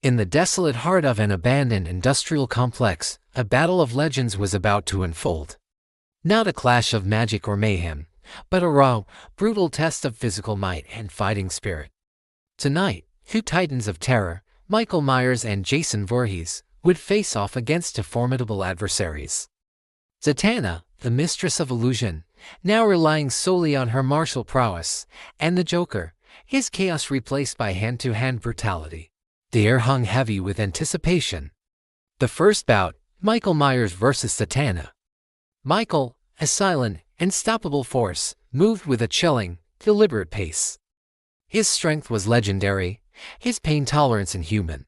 In the desolate heart of an abandoned industrial complex, a battle of legends was about to unfold. Not a clash of magic or mayhem, but a raw, brutal test of physical might and fighting spirit. Tonight, two titans of terror, Myers and Jason Voorhees, would face off against two formidable adversaries. Zatanna, the mistress of illusion, now relying solely on her martial prowess, and the Joker, his chaos replaced by hand-to-hand brutality. The air hung heavy with anticipation. The first bout, Myers versus Zatanna. Michael, a silent, unstoppable force, moved with a chilling, deliberate pace. His strength was legendary, his pain tolerance inhuman.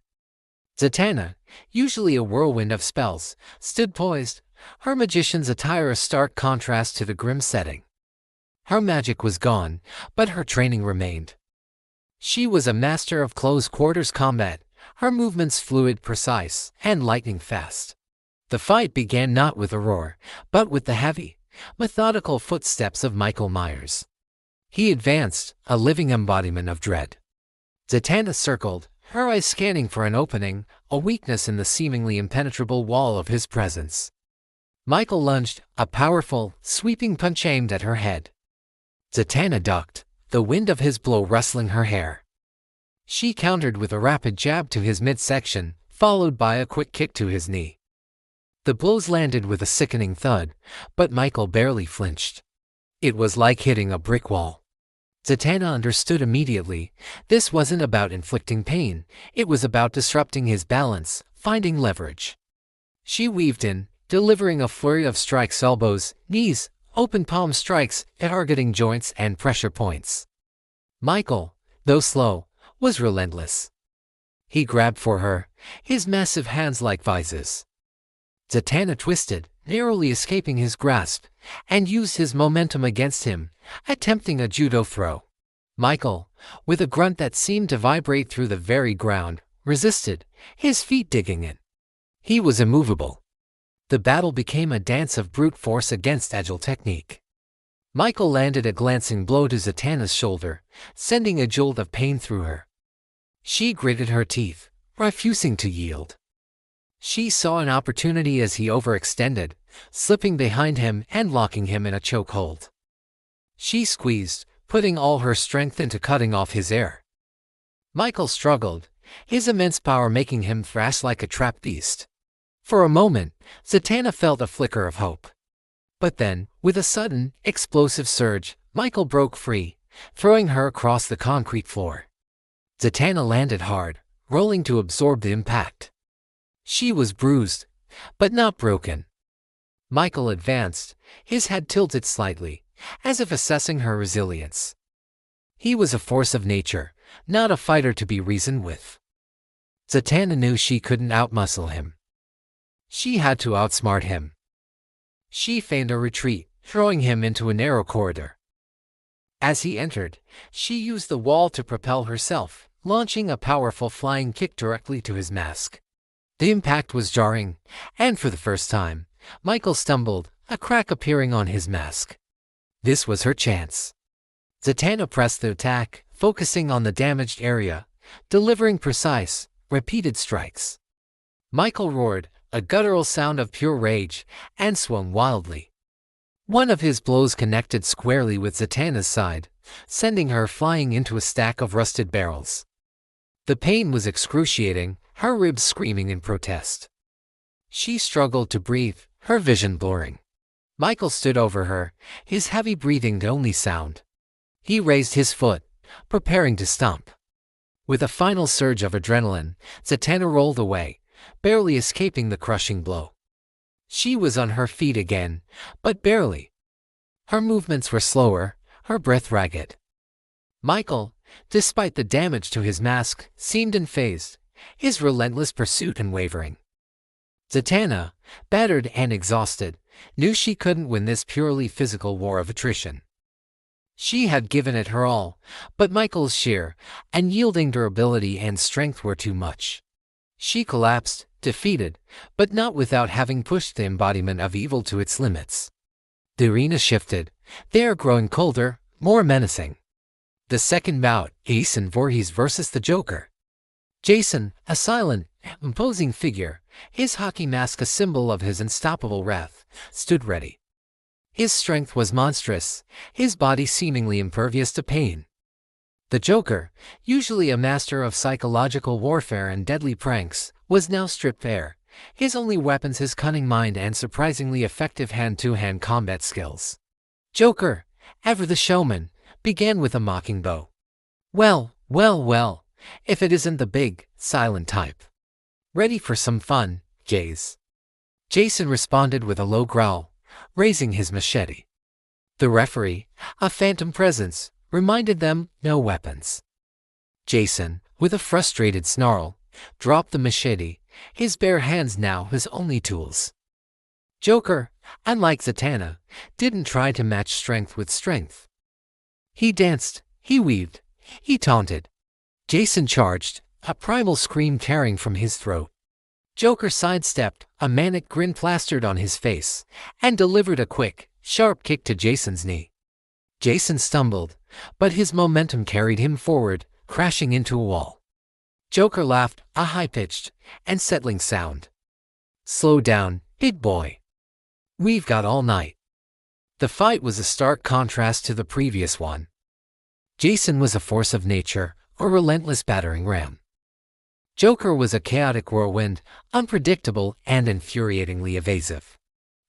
Zatanna, usually a whirlwind of spells, stood poised, her magician's attire a stark contrast to the grim setting. Her magic was gone, but her training remained. She was a master of close-quarters combat, her movements fluid, precise, and lightning fast. The fight began not with a roar, but with the heavy, methodical footsteps of Myers. He advanced, a living embodiment of dread. Zatanna circled, her eyes scanning for an opening, a weakness in the seemingly impenetrable wall of his presence. Michael lunged, a powerful, sweeping punch aimed at her head. Zatanna ducked, the wind of his blow rustling her hair. She countered with a rapid jab to his midsection, followed by a quick kick to his knee. The blows landed with a sickening thud, but Michael barely flinched. It was like hitting a brick wall. Zatanna understood immediately, this wasn't about inflicting pain, it was about disrupting his balance, finding leverage. She weaved in, delivering a flurry of strikes, elbows, knees, open palm strikes, targeting joints and pressure points. Michael, though slow, was relentless. He grabbed for her, his massive hands like vises. Zatanna twisted, narrowly escaping his grasp, and used his momentum against him, attempting a judo throw. Michael, with a grunt that seemed to vibrate through the very ground, resisted, his feet digging in. He was immovable. The battle became a dance of brute force against agile technique. Michael landed a glancing blow to Zatanna's shoulder, sending a jolt of pain through her. She gritted her teeth, refusing to yield. She saw an opportunity as he overextended, slipping behind him and locking him in a chokehold. She squeezed, putting all her strength into cutting off his air. Michael struggled, his immense power making him thrash like a trapped beast. For a moment, Zatanna felt a flicker of hope. But then, with a sudden, explosive surge, Michael broke free, throwing her across the concrete floor. Zatanna landed hard, rolling to absorb the impact. She was bruised, but not broken. Michael advanced, his head tilted slightly, as if assessing her resilience. He was a force of nature, not a fighter to be reasoned with. Zatanna knew she couldn't outmuscle him. She had to outsmart him. She feigned a retreat, throwing him into a narrow corridor. As he entered, she used the wall to propel herself, launching a powerful flying kick directly to his mask. The impact was jarring, and for the first time, Michael stumbled, a crack appearing on his mask. This was her chance. Zatanna pressed the attack, focusing on the damaged area, delivering precise, repeated strikes. Michael roared, a guttural sound of pure rage, and swung wildly. One of his blows connected squarely with Zatanna's side, sending her flying into a stack of rusted barrels. The pain was excruciating, her ribs screaming in protest. She struggled to breathe, her vision blurring. Michael stood over her, his heavy breathing the only sound. He raised his foot, preparing to stomp. With a final surge of adrenaline, Zatanna rolled away, barely escaping the crushing blow. She was on her feet again, but barely. Her movements were slower, her breath ragged. Michael, despite the damage to his mask, seemed unfazed, his relentless pursuit unwavering. Zatanna, battered and exhausted, knew she couldn't win this purely physical war of attrition. She had given it her all, but Michael's sheer, unyielding durability and strength were too much. She collapsed, defeated, but not without having pushed the embodiment of evil to its limits. The arena shifted, the air growing colder, more menacing. The second bout, Jason Voorhees versus the Joker. Jason, a silent, imposing figure, his hockey mask a symbol of his unstoppable wrath, stood ready. His strength was monstrous, his body seemingly impervious to pain. The Joker, usually a master of psychological warfare and deadly pranks, was now stripped bare, his only weapons his cunning mind and surprisingly effective hand-to-hand combat skills. Joker, ever the showman, began with a mocking bow. Well, if it isn't the big, silent type. Ready for some fun, Jays? Jason responded with a low growl, raising his machete. The referee, a phantom presence, reminded them no weapons. Jason, with a frustrated snarl, dropped the machete, his bare hands now his only tools. Joker, unlike Zatanna, didn't try to match strength with strength. He danced, he weaved, he taunted. Jason charged, a primal scream tearing from his throat. Joker sidestepped, a manic grin plastered on his face, and delivered a quick, sharp kick to Jason's knee. Jason stumbled, but his momentum carried him forward, crashing into a wall. Joker laughed, a high-pitched, unsettling sound. Slow down, big boy. We've got all night. The fight was a stark contrast to the previous one. Jason was a force of nature, a relentless battering ram. Joker was a chaotic whirlwind, unpredictable and infuriatingly evasive.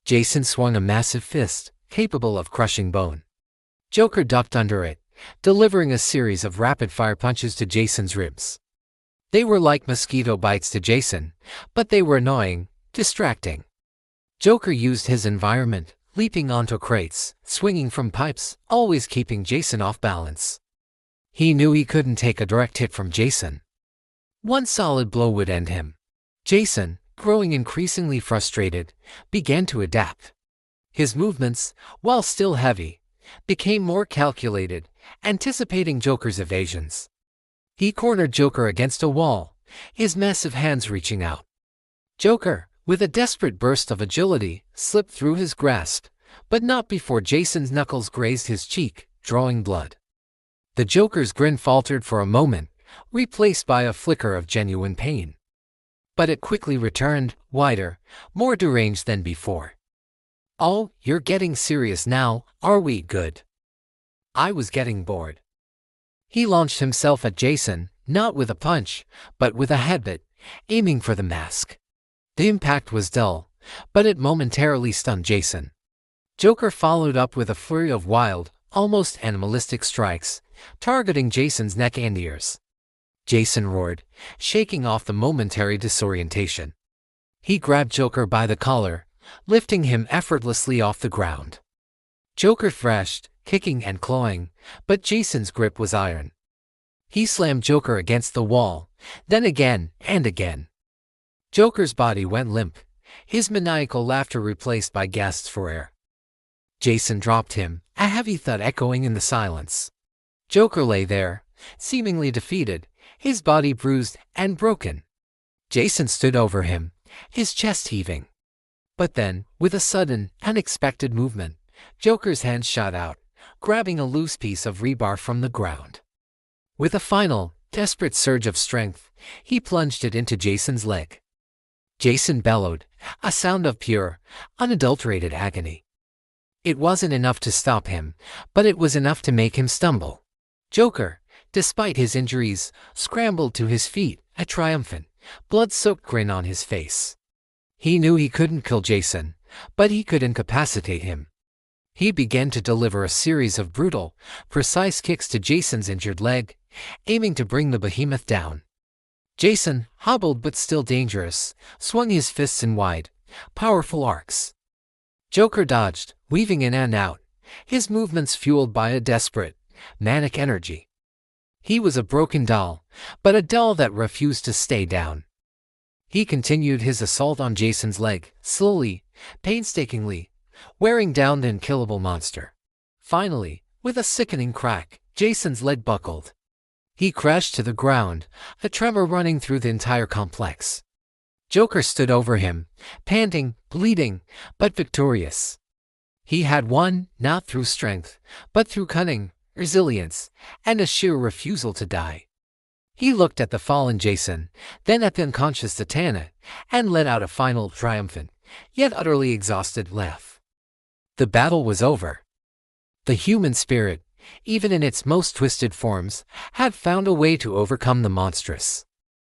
Jason swung a massive fist, capable of crushing bone. Joker ducked under it, delivering a series of rapid-fire punches to Jason's ribs. They were like mosquito bites to Jason, but they were annoying, distracting. Joker used his environment, leaping onto crates, swinging from pipes, always keeping Jason off balance. He knew he couldn't take a direct hit from Jason. One solid blow would end him. Jason, growing increasingly frustrated, began to adapt. His movements, while still heavy, became more calculated, anticipating Joker's evasions. He cornered Joker against a wall, his massive hands reaching out. Joker, with a desperate burst of agility, slipped through his grasp, but not before Jason's knuckles grazed his cheek, drawing blood. The Joker's grin faltered for a moment, replaced by a flicker of genuine pain. But it quickly returned, wider, more deranged than before. "Oh, you're getting serious now, are we? Good. I was getting bored." He launched himself at Jason, not with a punch, but with a headbutt, aiming for the mask. The impact was dull, but it momentarily stunned Jason. Joker followed up with a flurry of wild, almost animalistic strikes, targeting Jason's neck and ears. Jason roared, shaking off the momentary disorientation. He grabbed Joker by the collar, lifting him effortlessly off the ground. Joker thrashed, kicking and clawing, but Jason's grip was iron. He slammed Joker against the wall, then again and again. Joker's body went limp, his maniacal laughter replaced by gasps for air. Jason dropped him, a heavy thud echoing in the silence. Joker lay there, seemingly defeated, his body bruised and broken. Jason stood over him, his chest heaving. But then, with a sudden, unexpected movement, Joker's hand shot out, grabbing a loose piece of rebar from the ground. With a final, desperate surge of strength, he plunged it into Jason's leg. Jason bellowed, a sound of pure, unadulterated agony. It wasn't enough to stop him, but it was enough to make him stumble. Joker, despite his injuries, scrambled to his feet, a triumphant, blood-soaked grin on his face. He knew he couldn't kill Jason, but he could incapacitate him. He began to deliver a series of brutal, precise kicks to Jason's injured leg, aiming to bring the behemoth down. Jason, hobbled but still dangerous, swung his fists in wide, powerful arcs. Joker dodged, weaving in and out, his movements fueled by a desperate, manic energy. He was a broken doll, but a doll that refused to stay down. He continued his assault on Jason's leg, slowly, painstakingly, wearing down the unkillable monster. Finally, with a sickening crack, Jason's leg buckled. He crashed to the ground, a tremor running through the entire complex. Joker stood over him, panting, bleeding, but victorious. He had won, not through strength, but through cunning, resilience, and a sheer refusal to die. He looked at the fallen Jason, then at the unconscious Zatanna, and let out a final triumphant, yet utterly exhausted laugh. The battle was over. The human spirit, even in its most twisted forms, had found a way to overcome the monstrous.